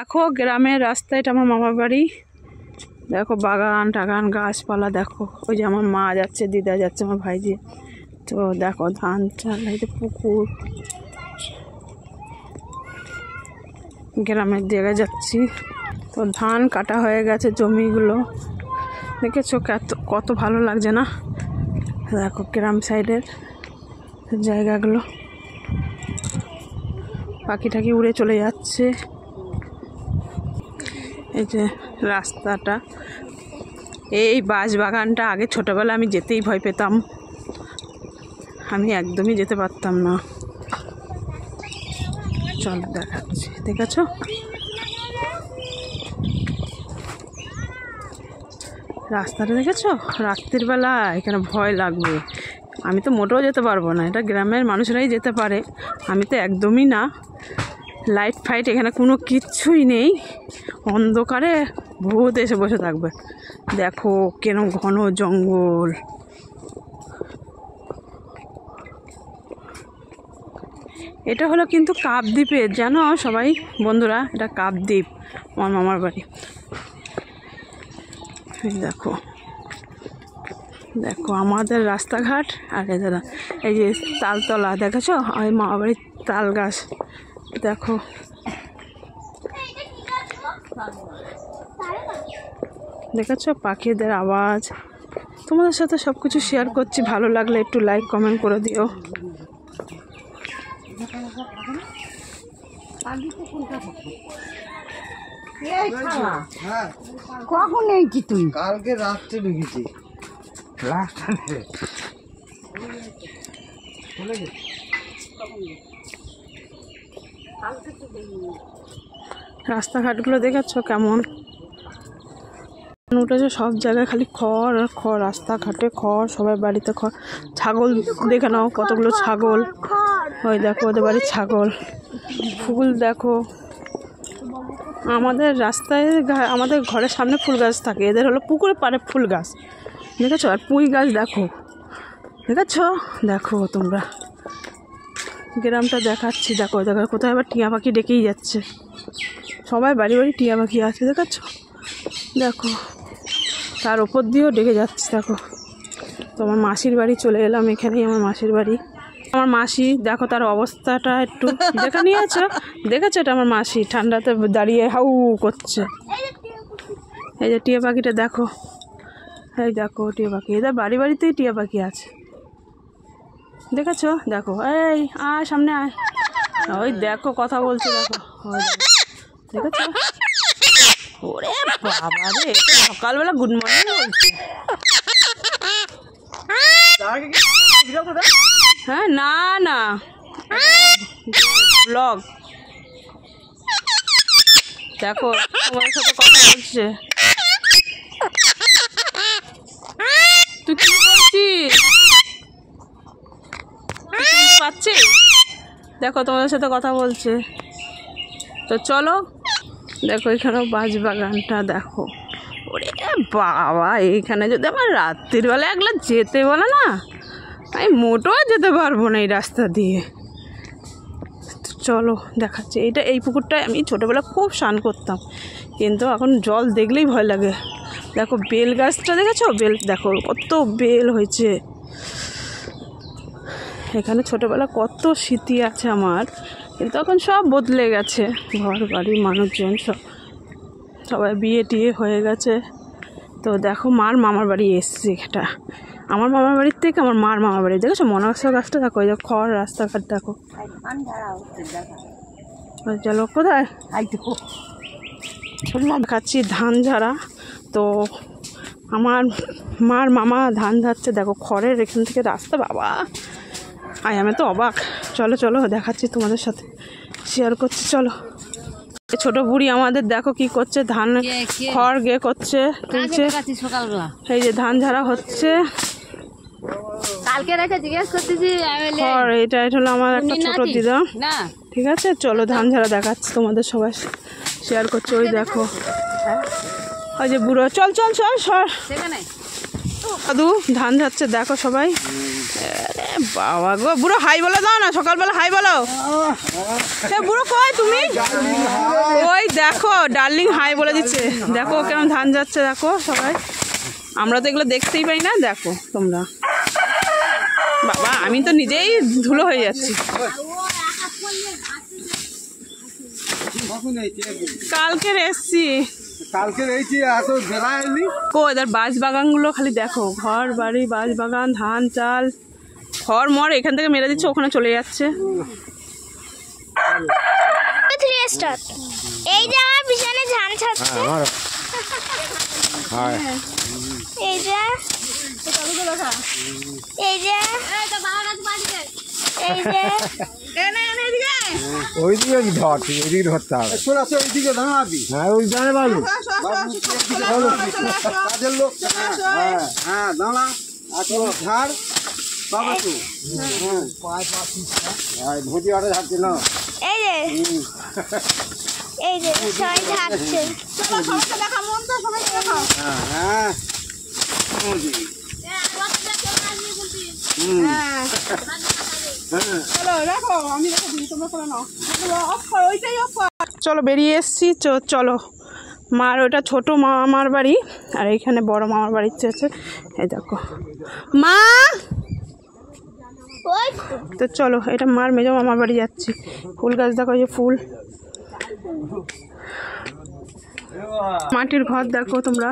দেখো গ্রামের রাস্তা, এটা আমার মামার বাড়ি। দেখো বাগান টাগান গাছপালা, দেখো ওই যে আমার মা যাচ্ছে, দিদা যাচ্ছে, আমার ভাইজি। তো দেখো ধান চাল, এই যে পুকুর, গ্রামের জায়গায় যাচ্ছি। তো ধান কাটা হয়ে গেছে, জমিগুলো দেখেছো কত ভালো লাগছে না? দেখো গ্রাম সাইডের জায়গাগুলো, পাখি টাকি উড়ে চলে যাচ্ছে। এই যে রাস্তাটা, এই বাঁশ বাগানটা আগে ছোটোবেলা আমি যেতেই ভয় পেতাম, আমি একদমই যেতে পারতাম না। চল দেখাচ্ছি, দেখেছো রাস্তাটা, দেখেছো রাত্রির বেলা এখানে ভয় লাগবে। আমি তো মোটেও যেতে পারবো না, এটা গ্রামের মানুষরাই যেতে পারে, আমি তো একদমই না। লাইট ফাইট এখানে কোনো কিচ্ছুই নেই, অন্ধকারে ভূত এসে বসে থাকবে। দেখো কেন ঘন জঙ্গল। এটা হলো কিন্তু কাপদ্বীপের, জানো সবাই বন্ধুরা, এটা কাপদ্বীপ আমার মামার বাড়ি। দেখো দেখো আমাদের রাস্তাঘাট, আর এই যে তালতলা, দেখেছো আমার মামার বাড়ির তাল গাছ। দেখো দেখেছো পাখিদের আওয়াজ। তোমাদের সাথে সব কিছু শেয়ার করছি, ভালো লাগলে একটু লাইক কমেন্ট করে দিও। কখন এইছি তুই? কালকে রাত্রে ঢুকেছি। রাস্তাঘাটগুলো দেখেছো কেমন উঠেছে, সব জায়গায় খালি খড় আর খড়, রাস্তাঘাটে খড়, সবাই বাড়িতে খড়। ছাগল দেখে নাও কতগুলো ছাগল, ওই দেখো ওদের বাড়ির ছাগল। ফুল দেখো, আমাদের রাস্তায় আমাদের ঘরের সামনে ফুল গাছ থাকে, এদের হলো পুকুরে পাড়ে ফুল গাছ, দেখেছো? আর পুঁই গাছ দেখো, দেখেছো? দেখো তোমরা গ্রামটা দেখাচ্ছি, দেখো দেখো কোথায় আবার টিয়া পাখি ডেকেই যাচ্ছে, সবাই বাড়ি বাড়ি টিয়া পাখি আছে, দেখাচ্ছো? দেখো তার ওপর দিয়েও ডেকে যাচ্ছে। দেখো তোমার মাসির বাড়ি চলে এলাম, এখানেই আমার মাসির বাড়ি। আমার মাসি দেখো তার অবস্থাটা একটু দেখে নিয়েছো, দেখেছো? এটা আমার মাসি ঠান্ডাতে দাঁড়িয়ে হাউ করছে। এই যে টিয়া পাখিটা দেখো, এই দেখো টিয়া পাখি, এদের বাড়ি বাড়িতেই টিয়া পাখি আছে, দেখেছো? দেখো এই আয় সামনে আয়, ওই দেখো কথা বলছে, দেখো দেখেছো? ওরে বাবা রে, সকালবেলা গুড মর্নিং বলছে। হ্যাঁ না না ব্লগ, দেখো তোমার সাথে কথা বলছে। তুই কি বলছিস পাচ্ছিস? দেখো তোমাদের সাথে কথা বলছে। তো চলো দেখো এখানেও বাঁশ বাগানটা দেখো। ওরে বাবা, এইখানে যদি আমার রাত্রির বেলা একলা যেতে বলে না, আমি মোটেও যেতে পারবো না এই রাস্তা দিয়ে। চলো দেখাচ্ছি, এই পুকুরটায় আমি ছোটোবেলা খুব স্নান করতাম, কিন্তু এখন জল দেখলেই ভয় লাগে। দেখো বেল গাছটা দেখেছো? বেল দেখো কত বেল হয়েছে এখানে, ছোটোবেলা কত স্মৃতি আছে আমার, কিন্তু এখন সব বদলে গেছে, ঘর বাড়ি মানুষজন সবাই বিয়ে টিয়ে হয়ে গেছে। তো দেখো মার মামার বাড়ি এসছি, এটা আমার মামার বাড়ির থেকে আমার মার মামার বাড়ি, দেখেছো মনাক্ষ গাছটা দেখো, ওই যে খড় রাস্তাঘাট দেখো। চলো কোথায় খাচ্ছি ধান ঝাড়া। তো আমার মার মামা ধান ঝাড়ছে, দেখো খড়ের এখান থেকে রাস্তা, বাবা আয় আমি তো অবাক। চলো চলো দেখাচ্ছি তোমাদের সাথে শেয়ার করছি, চলো। ছোট বুড়ি আমাদের দেখো কি করছে, ধান খড় গে করছে, তুলছে। এই যে ধান ঝাড়া হচ্ছে, খড় এটা হলো আমার একটা ছোট দিদা, ঠিক আছে? চলো ধান ঝাড়া দেখাচ্ছি তোমাদের, সবাই শেয়ার করছে। ওই দেখো ওই যে বুড়ো, চল চল চল সর, দাদু ধান ঝাড়ছে দেখো সবাই। বাবা গো, বুড়ো হাই বলে দাও না, সকালবেলা হাই বলো। বুড়ো কই তুমি? ওই দেখো ডার্লিং হাই বলে দিচ্ছে, দেখো কেমন ধান যাচ্ছে, দেখো সবাই। আমরা তো এগুলো দেখতেই পাই না, দেখো তোমরা। বাবা আমি তো নিজেই ধুলো হয়ে যাচ্ছি। কালকে এসছি, এদের বাঁশ বাগানগুলো খালি দেখো, ঘর বাড়ি বাঁশ বাগান, ধান চাল খড় মর এখান থেকে মেরে দিচ্ছে, ওখানে চলে যাচ্ছে। এই যে আমার পিছনে ধান ছাড়ছে, এই যে এই যে ওইদিকে ধর, ওইদিকে ধরতে হবে। ওইদিকে দাঁড়াবি, হ্যাঁ ওই দাঁড়ে বাবু, কাজের লোক। হ্যাঁ দাঁড়া, ঝাড় বাবা তো ভুজি আটা ঝাড়ছে না। এই যে এই যে সবাই ঝাড়ছে। হ্যাঁ চলো বেরিয়ে এসছি, চলো। মার ওটা ছোট মামার বাড়ি, আর এইখানে বড় মামার বাড়ি আছে। এই দেখো মা, তো চলো এটা মার মেজো মামার বাড়ি যাচ্ছি। ফুল গাছ দেখো, এই যে ফুল, মাটির ঘর দেখো তোমরা,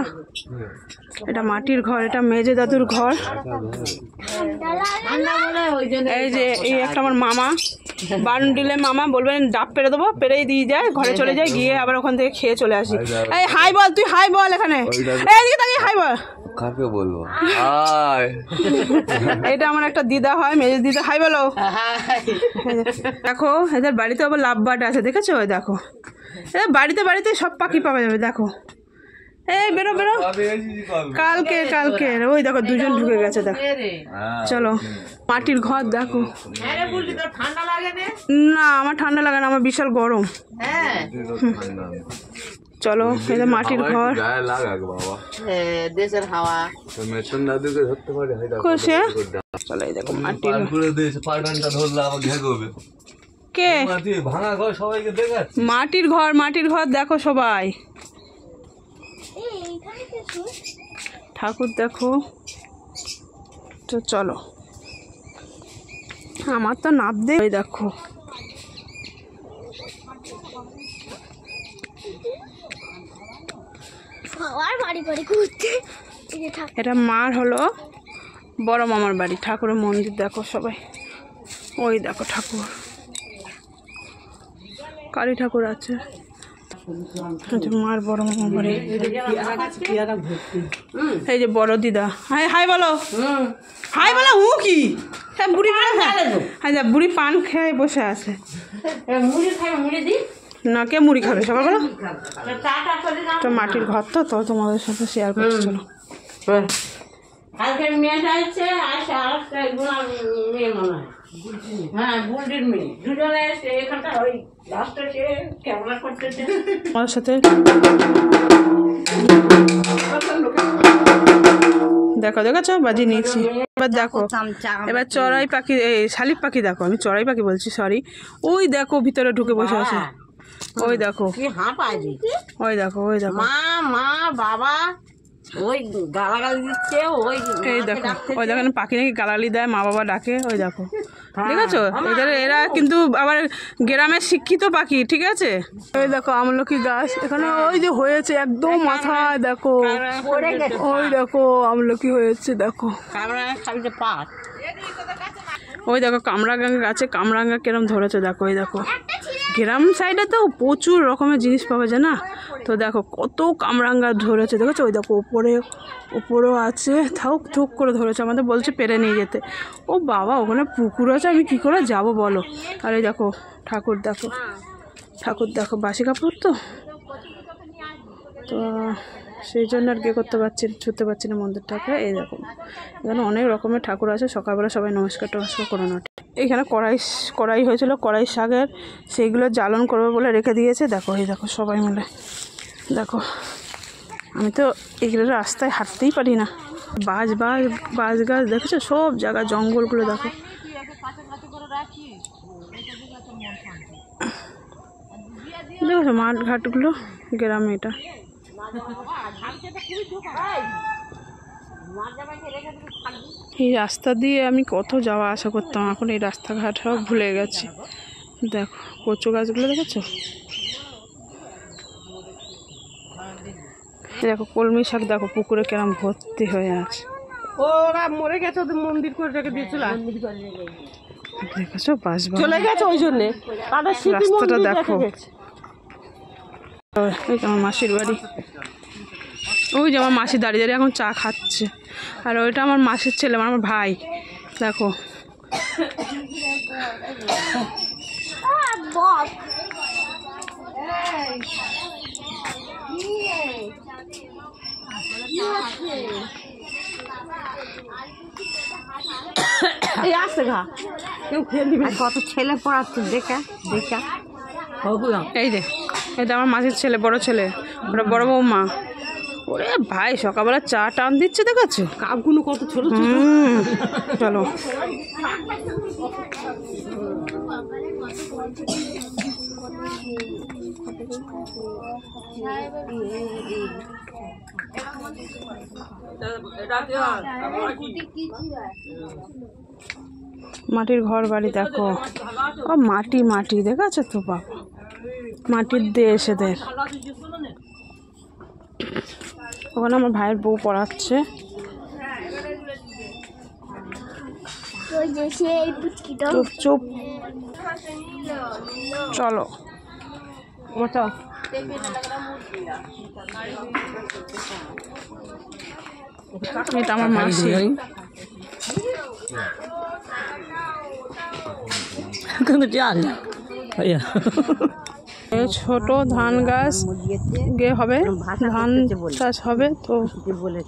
এটা মাটির ঘর, এটা মেজে দাদুর ঘর। এই যে এই একটা আমার মামা, বান্ডিলে মামা, বলবেন ডাব পেরে দেবো, পেরেই দিয়ে যায়, ঘরে চলে যায়, গিয়ে আবার ওখান থেকে খেয়ে চলে আসি। এই হাই বল, তুই হাই বল এখানে, এইদিকে তাকিয়ে হাই বল। কাকে বলবো? এটা আমার একটা দিদা হয়, মেজে দিদা, হাই বলো। দেখো এদের বাড়িতে আবার লাভ বাট আছে, দেখেছো? ওই দেখো এদের বাড়িতে বাড়িতে সব পাখি পাওয়া যাবে, দেখো। এই বেরো বেরো, কালকে ওই দেখো দুজন ঢুকে গেছে, দেখো। চলো মাটির ঘর দেখো। না আমার ঠান্ডা লাগে না, আমার বিশাল গরম। চলো এই মাটির ঘর, দেশের হাওয়া চলো এই দেখো মাটির কে ভাঙা ঘর, সবাইকে দেখা মাটির ঘর দেখো সবাই। ঠাকুর দেখো। তো চলো, আমার তো নাপ দে, দেখো এটা মার হলো বড় মামার বাড়ি, ঠাকুরের মন্দির দেখো সবাই। ওই দেখো ঠাকুর, কালী ঠাকুর আছে। মার বড় মামার বাড়ি, এই যে বড় দিদা। হাই হাই বলো, হাই বলো। হু কি বুড়ি, হ্যাঁ বুড়ি পান খেয়ে বসে আছে। না কে মুড়ি খাবে সকালবেলা? তো মাটির ঘর তো তোমাদের সাথে শেয়ার করছি। চলো কালকের মেয়েটা হচ্ছে মেয়ে মনে হয়, হ্যাঁ বুলটির মেয়ে, দুজনে এখানটা ওই লাস্টে সে ক্যামেরা করতেছে আমার সাথে। দেখো দেখেছো বাজি নিয়েছি। এবার দেখো, এবার চড়াই পাখি, এই শালিক পাখি দেখো, আমি চড়াই পাখি বলছি সরি। ওই দেখো ভিতরে ঢুকে বসে আছে, ওই দেখো, ওই দেখো, ওই দেখো মা বাবা ওই গালাগালি দিচ্ছে। ওই এই দেখো, ওই দেখো পাখি নাকি গালালি দেয়, মা বাবা ডাকে। ওই দেখো দেখেছো, এরা কিন্তু আবার গ্রামের শিক্ষিত পাখি, ঠিক আছে। ওই দেখো আমলকি গাছ এখানে, ওই যে হয়েছে একদম মাথায়, দেখো ওই দেখো আমলকি হয়েছে, দেখো ওই দেখো কামরাঙ্গা গাছে কামরাঙ্গা কিরম ধরেছে, দেখো ওই দেখো। গ্রাম সাইডে তো প্রচুর রকমের জিনিস পাওয়া যায় না, তো দেখো কত কামরাঙ্গা ধরেছে, দেখেছো। ওই দেখো উপরেও আছে, থাক থুক করে ধরেছে, আমাদের বলছে পেরে নিয়ে যেতে। ও বাবা ওখানে পুকুর আছে, আমি কি করে যাব বলো। আর এই দেখো ঠাকুর দেখো, ঠাকুর দেখো, বাসি কাপড় তো সেই জন্য আর কি করতে পারছি, ছুটতে পারছি না মন্দিরটাকে। এই দেখো এখানে অনেক রকমের ঠাকুর আছে, সকালবেলা সবাই নমস্কার টমস্কার করে নোটে। এখানে কড়াই হয়েছিল, কড়াই শাকের, সেইগুলো জ্বালন করবে বলে রেখে দিয়েছে। দেখো এই দেখো সবাই মিলে, দেখো আমি তো এগুলো রাস্তায় হাঁটতেই পারি না। বাজ বাজ বাজ গাছ দেখেছো, সব জায়গা জঙ্গলগুলো দেখো। দেখেছো মাঠ ঘাটগুলো, গ্রামে এটা। এই রাস্তা দিয়ে আমি কত যাওয়া আসা করতাম, এখন এই রাস্তাঘাট সব ভুলে গেছি। দেখো কচু গাছগুলো দেখেছো, দেখো কলমি শাক দেখো পুকুরে কেরম ভর্তি হয়ে আছে। ওরা মরে গেছে, ওদের মন্দির করে রেখে দিয়েছিল, দেখেছো বাস চলে গেছে ওই জন্যে তাদের স্মৃতি রাস্তাটা মন্দির দেখো। রেখে গেছে। ওই যে আমার মাসির বাড়ি, ওই যে আমার মাসি দাঁড়িয়ে দাঁড়িয়ে এখন চা খাচ্ছে, আর ওইটা আমার মাসির ছেলে, আমার ভাই। দেখো এই আসতে ঘা কেউ খেয়ে দিবে, কত ছেলে পড়াচ্ছে দেখা দেখা। এই যে এটা আমার মাসির ছেলে, বড় ছেলে, ওটা বড় বৌমা। ওরে ভাই সকালবেলা চা টান দিচ্ছে দেখেছো, কাপগুলো কত ছোট ছোট। চলো মাটির ঘর বাড়ি দেখো, ও মাটি মাটি দেখেছো তো বাবা, মাটির দেশ এদের। ওখানে আমার ভাইয়ের বউ পড়াচ্ছে। চুপ চুপ, চলো এটা আমার মাসি। ছোট ধান গাছ গে হবে, ধান চাষ হবে, তো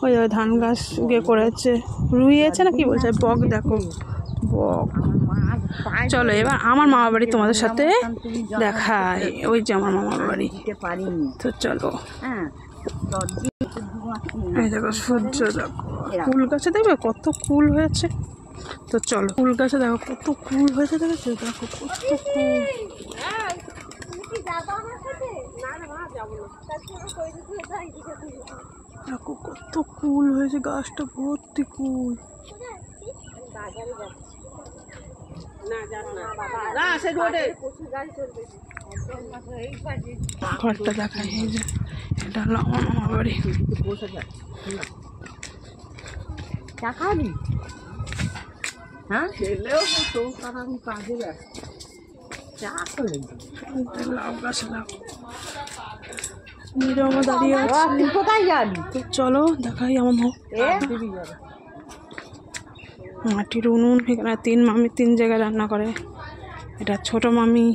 ওই ধান গাছ গে করেছে, রুইয়েছে না কি বলছে, বক দেখো বক। চলো এবার আমার মামা বাড়ি তোমাদের সাথে দেখায়, ওই যে আমার মামার বাড়ি। তো চলো, এই দেখো সূর্য দেখো, কুল গাছে দেখবে কত কুল হয়েছে। তো চলো কুল গাছে দেখো কত কুল হয়েছে, দেখেছো দেখো কত কুল। দেখো কত কুল হয়েছে, গাছটা ভর্তি কুল। ঘরটা দেখাই, এই যে এটা হলো আমার মামা বাড়ি। লাউ গাছ, লাউ নিরমা দাঁড়িয়ে আছে। তো চলো দেখাই আমার মাটির উনুন। এখানে 3 মামি 3 জায়গায় রান্না করে। এটা ছোট মামি,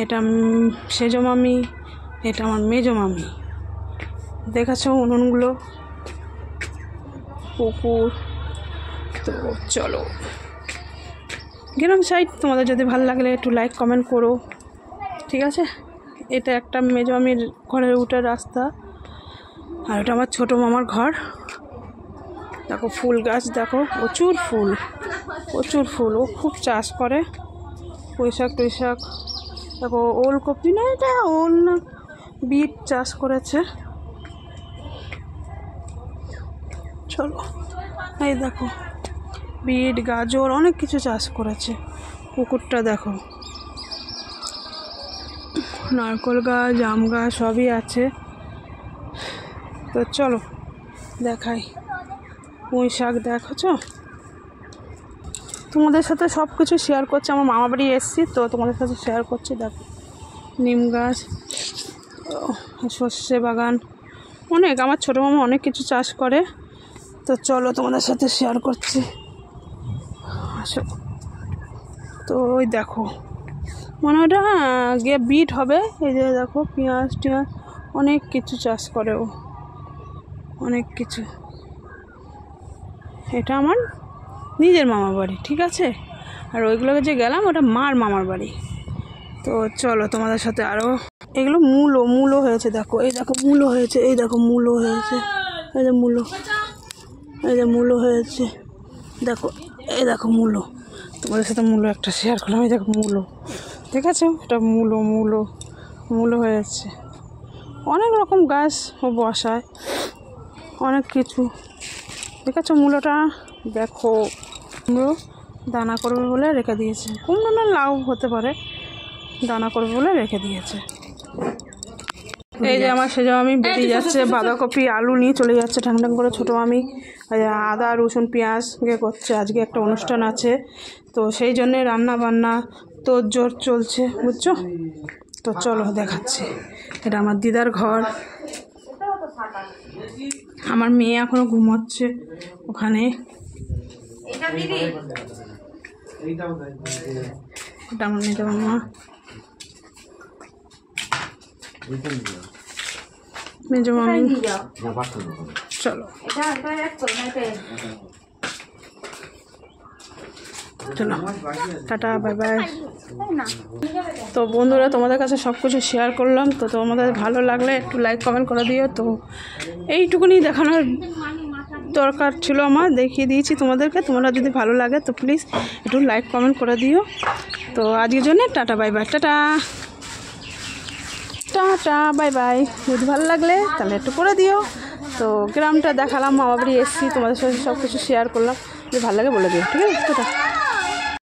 এটা সেজো মামি, এটা আমার মেজো মামি। দেখেছো উনুনগুলো, পুকুর। তো চলো গ্রাম সাইড, তোমাদের যদি ভালো লাগলে একটু লাইক কমেন্ট করো, ঠিক আছে। এটা একটা মেজো মামির ঘরের উঠে রাস্তা, আর ওটা আমার ছোটো মামার ঘর। দেখো ফুল গাছ দেখো, প্রচুর ফুল প্রচুর ফুল, ও খুব চাষ করে পুঁইশাক টুইশাক। দেখো ওলকপি না, এটা ওল না বিট চাষ করেছে। চলো এই দেখো বিট গাজর অনেক কিছু চাষ করেছে। পুকুরটা দেখো, নারকেল গাছ জাম গাছ সবই আছে। তো চলো দেখাই, পুঁই শাক দেখেছো, তোমাদের সাথে সব কিছু শেয়ার করছি। আমার মামা বাড়ি এসেছি তো তোমাদের সাথে শেয়ার করছি। দেখো নিম গাছ, সর্ষে বাগান, অনেক আমার ছোটো মামা অনেক কিছু চাষ করে। তো চলো তোমাদের সাথে শেয়ার করছি, আসো। তো ওই দেখো মানে ওটা গিয়ে বিট হবে। এই যে দেখো পেঁয়াজ টিয়াজ অনেক কিছু চাষ করে ও, অনেক কিছু। এটা আমার নিজের মামা বাড়ি, ঠিক আছে। আর ওইগুলোকে যে গেলাম ওটা মার মামার বাড়ি। তো চলো তোমাদের সাথে আরও, এগুলো মূলো হয়েছে। দেখো এই দেখো মূলো হয়েছে, এই দেখো মূলো হয়েছে, এই যে মূলো এই যে মূলো হয়েছে, দেখো এই দেখো মূলো, তোমাদের সাথে মূলো একটা শেয়ার করলাম। এই দেখো মূলো, ঠিক আছে, এটা মূলো মূলো মূলো হয়েছে। অনেক রকম গাছ বসায়, অনেক কিছু, ঠিক আছে। মূলোটা দেখো, কুমড়ো দানা করবে বলে রেখে দিয়েছে, কুমড়ো না লাউ হতে পারে, দানা করবে বলে রেখে দিয়েছে। এই যে আমার সেজো আমি বেরিয়ে যাচ্ছে, বাঁধাকপি আলু নিয়ে চলে যাচ্ছে ঠাং ঠাং করে। ছোটো আমি আদা রসুন পেঁয়াজ করছে, আজকে একটা অনুষ্ঠান আছে, তো সেই জন্যে রান্না বান্না তোড়জোড় চলছে, বুঝছো তো। চলো দেখাচ্ছি, এটা আমার দিদার ঘর। আমার মেয়ে এখনো ঘুমাচ্ছে ওখানে। এটা আমার মেয়ে মামা, মেজো মামি। চলো চলো, টাটা, বাই বাই। তো বন্ধুরা, তোমাদের কাছে সব কিছু শেয়ার করলাম, তো তোমাদের ভালো লাগলে একটু লাইক কমেন্ট করে দিও। তো এইটুকুনি দেখানোর দরকার ছিল আমার, দেখিয়ে দিয়েছি তোমাদেরকে। তোমরা যদি ভালো লাগে তো প্লিজ একটু লাইক কমেন্ট করে দিও। তো আজকের জন্য tata bye bye, tata tata bye bye. যদি ভালো লাগলে তাহলে একটু করে দিও। তো গ্রামটা দেখালাম, মামা বাড়ি এসেছি, তোমাদের সাথে সব কিছু শেয়ার করলাম, যদি ভালো লাগে বলে দিও, ঠিক আছে, টাটা।